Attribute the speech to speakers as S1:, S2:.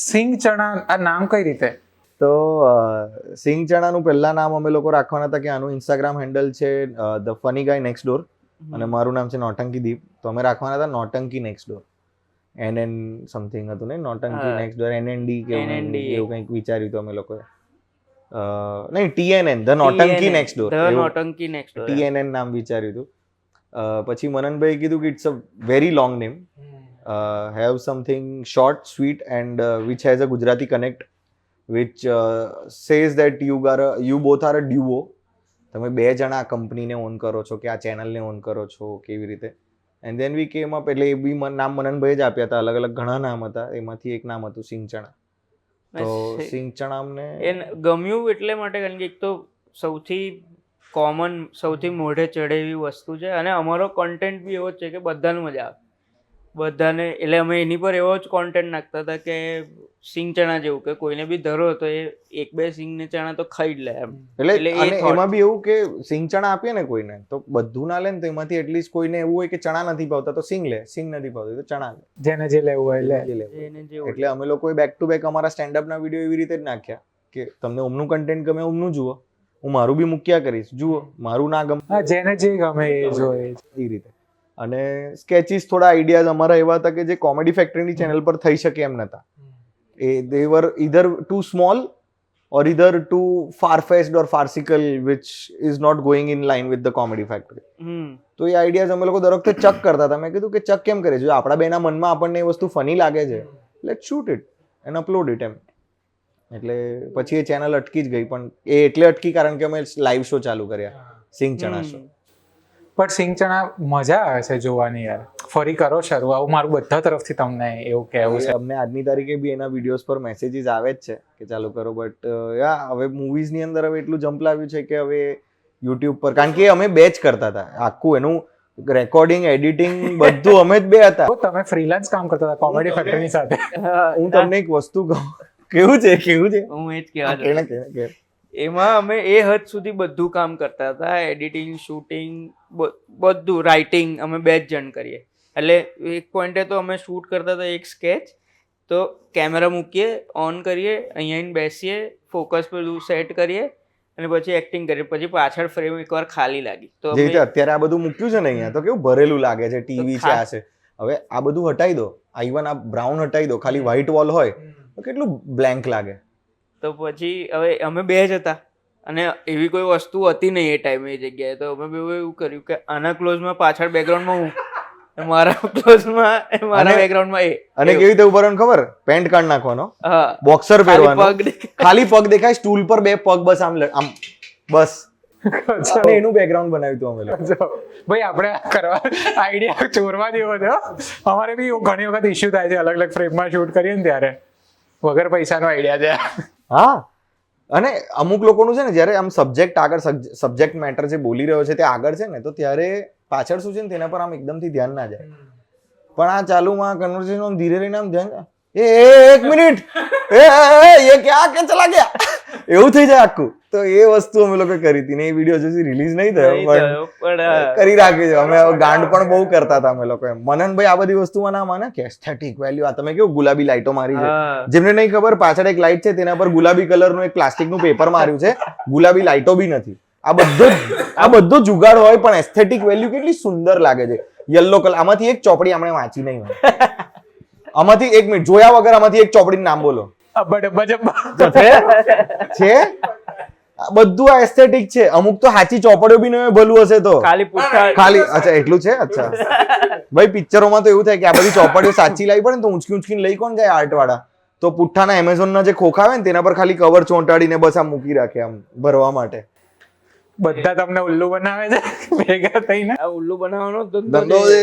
S1: સિંગ ચણા આ નામ કઈ રીતે?
S2: તો સિંગ ચણાનું પહેલા નામ અમે લોકો રાખવાના હતા કે આનું ઇન્સ્ટાગ્રામ હેન્ડલ છે the funny guys next door અને મારું નામ છે નોટંકી દીપ. તો અમે રાખવાના હતા નોટંકી નેક્સ્ટ ડોર. NN સમથિંગ હતું ને, નોટંકી નેક્સ્ટ ડોર, NND કે એવું કંઈક વિચાર્યું હતું અમે લોકોએ. નહીં, TNN the Nautanki next door,
S3: Nautanki next door,
S2: TNN નામ વિચાર્યું હતું. પછી મનનભાઈ કીધું કે it's a very long name, have something short, sweet and which has a Gujarati connect, which says that you both are a duo. તમે બે જણા આ કંપનીને ઓન કરો છો કે આ ચેનલને ઓન કરો છો કેવી રીતે. એન્ડ ધેન વી કેમ અપ, એટલે એ બી નામ મનનભાઈ જ આપ્યા હતા, અલગ અલગ ઘણા નામ હતા, એમાંથી એક નામ હતું સિંગ ચણા. તો સિંગ ચણા અમને
S3: ગમ્યું એટલે માટે કારણ કે એક તો સૌથી કોમન, સૌથી મોઢે ચડે એવી વસ્તુ છે અને અમારો કોન્ટેન્ટ બી એવો જ છે કે બધાને મજા આવે, બધાને. એટલે અમે એની પર એવો જ કોન્ટેન્ટ નાખતા હતા કે સિંગ ચણા જેવું કે કોઈને બી ધરો તો એ એક બે સિંગ ને ચણા તો ખાઈ જ લે એમ.
S2: એટલે એમાં બી એવું કે સિંગ ચણા આપીએ ને કોઈને તો બધું ના લે ને, તો એમાંથી એટલીસ્ટ કોઈને એવું હોય કે ચણા નથી ભાવતા તો સિંગ લે, સિંગ નથી ભાવતા તો ચણા લે,
S1: જેને જે લેવું હોય લે.
S2: એટલે અમે લોકોએ બેક ટુ બેક અમારા સ્ટેન્ડઅપ ના વિડીયો એવી રીતે જ નાખ્યા કે તમને ઓમનું કન્ટેન્ટ ગમે ઓમનું જુઓ, હું મારું બી મૂક્યા કરીશ, જુઓ, મારું ના ગમે
S1: જેને જે ગમે એ જોઈએ
S2: એ રીતે. અને સ્કેચીસ થોડા આઈડિયાઝ અમારા એવા હતા કે જે કોમેડી ફેક્ટરીની ચેનલ પર થઈ શકે એમ નતા. એ દે વર either too small or either too far-fetched or farcical, which is not going in line with the comedy factory. તો એ આઈડિયાઝ અમે લોકો દર વખતે ચક કરતા હતા. મેં કીધું કે ચક કેમ કરે છે, જો આપણા બેના મનમાં આપણને એ વસ્તુ ફની લાગે છે, let's shoot it and upload it એમ. એટલે પછી એ ચેનલ અટકી જ ગઈ, પણ એ એટલે અટકી કારણ કે અમે લાઈવ શો ચાલુ કર્યા, સિંગ ચણા શો.
S1: પણ સિંગ ચણા મજા આવે છે જોવાની યાર. ફરી કરો શરૂ, આવું મારું બધા તરફથી તમને એવું કહેવું છે.
S2: અમને આજની તારીખે બી એના વિડીયોઝ પર મેસેજીસ આવે જ છે કે ચાલુ કરો, બટ યા હવે મૂવીઝની અંદર હવે એટલું જમ્પ લાવ્યું છે કે હવે યુટ્યુબ પર, કારણ કે અમે બે જ કરતા હતા આખું એનું રેકોર્ડિંગ, એડિટિંગ બધું અમે જ બે હતા.
S1: તમે ફ્રીલાન્સ કામ કરતા હતા કોમેડી ફેક્ટરી સાથે.
S2: હું તમને એક વસ્તુ કહું, કેવું છે
S3: હું એ જ કહેવા એમાં અમે એ હદ સુધી બધું કામ કરતા હતા, એડિટિંગ, શૂટિંગ, બધું, રાઇટિંગ અમે બે જ જણ કરીએ. એટલે એક પોઈન્ટે તો અમે શૂટ કરતા હતા એક સ્કેચ, તો કેમેરા મૂકીએ, ઓન કરીએ, અહીંયા બેસીએ, ફોકસ પેલું સેટ કરીએ અને પછી એક્ટિંગ કરીએ, પછી પાછળ ફ્રેમ એકવાર ખાલી લાગી તો
S2: અત્યારે આ બધું મૂક્યું છે ને અહીંયા તો કેવું ભરેલું લાગે છે, ટીવી છે, આ છે. હવે આ બધું હટાવી દો, ઇવન આ બ્રાઉન હટાવી દો, ખાલી વ્હાઈટ વોલ હોય તો કેટલું બ્લેન્ક લાગે.
S3: તો પછી હવે અમે બે જ હતા અને એવી કોઈ વસ્તુ હતી નહીં એ ટાઈમે એ જગ્યાએ, તો અમે એવું કર્યું કે આના ક્લોઝમાં પાછળ બેકગ્રાઉન્ડમાં હું, મારા ક્લોઝમાં મારા બેકગ્રાઉન્ડમાં એ. અને
S2: કેવી રીતે ઉભા રહેવાનું ખબર? પેન્ટ કાઢ નાખવાનો, બોક્સર પહેરવાનો, ખાલી પગ દેખાય, સ્ટૂલ પર બે પગ, બસ આમ બસ. અને એનું બેકગ્રાઉન્ડ બનાવ્યું હતું અમે લોકો.
S1: ભાઈ આપણે કરવા આઈડિયા ચોરવા જેવો છે. અમારે બી ઘણી વખત ઇશ્યુ થાય છે, અલગ અલગ ફ્રેમમાં શૂટ કરીએ ને ત્યારે વગર પૈસાનો આઈડિયા છે.
S2: હા, અને અમુક લોકોનું છે ને જ્યારે આમ સબ્જેક્ટ આગળ, સબ્જેક્ટ મેટર જે બોલી રહ્યો છે તે આગળ છે ને, તો ત્યારે પાછળ શું છે ને તેના પર આમ એકદમથી ધ્યાન ના જાય. પણ આ ચાલુમાં કન્વર્સેશન ધીરે રહીને આમ ધ્યાન, એક મિનિટ, એ ક્યાં કે ચલા ગયા, એવું થઈ જાય આખું. તો એ વસ્તુ અમે લોકો કરી હતી ને એ વિડીયો હજુ રિલીઝ નહીં થયો, પણ કરી રાખ્યું છે અમે. ગાંડ પણ બહુ કરતા હતા અમે લોકો. મનનભાઈ આ બધી વસ્તુમાં ના માને કે એસ્થેટિક વેલ્યુ, આ તમે કેવું ગુલાબી લાઈટો મારી છે, જેમને નહીં ખબર પાછળ એક લાઈટ છે તેના પર ગુલાબી કલરનું એક પ્લાસ્ટિકનું પેપર માર્યું છે, ગુલાબી લાઈટો બી નથી. આ બધો જુગાડ હોય પણ એસ્થેટિક વેલ્યુ કેટલી સુંદર લાગે છે. યલો કલર, આમાંથી એક ચોપડી આપણે વાંચી નહીં હોય, આમાંથી એક મિનિટ જોયા વગર આમાંથી એક ચોપડીનું નામ બોલો છે. બધું આ એસ્થેટિક છે. અમુક તો સાચી ચોપડીઓ બી નહીં ભલું હશે તો ખાલી. અચ્છા એટલું છે. અચ્છા ભાઈ, પિક્ચરોમાં તો એવું થાય કે આ બધી ચોપડીઓ સાચી લાવી પડે ને તો ઊંચકી ઊંચકીને લઈ કોણ જાય આર્ટ વાળા? તો પુઠ્ઠાના એમેઝોનના જે ખોખા આવે ને તેના પર ખાલી કવર ચોંટાડીને બસ આમ મૂકી રાખે આમ ભરવા માટે.
S1: બધા તમને ઉલ્લુ બનાવે છે ભેગા થઈને.
S3: ઉલ્લુ બનાવવાનો
S2: ધંધો છે.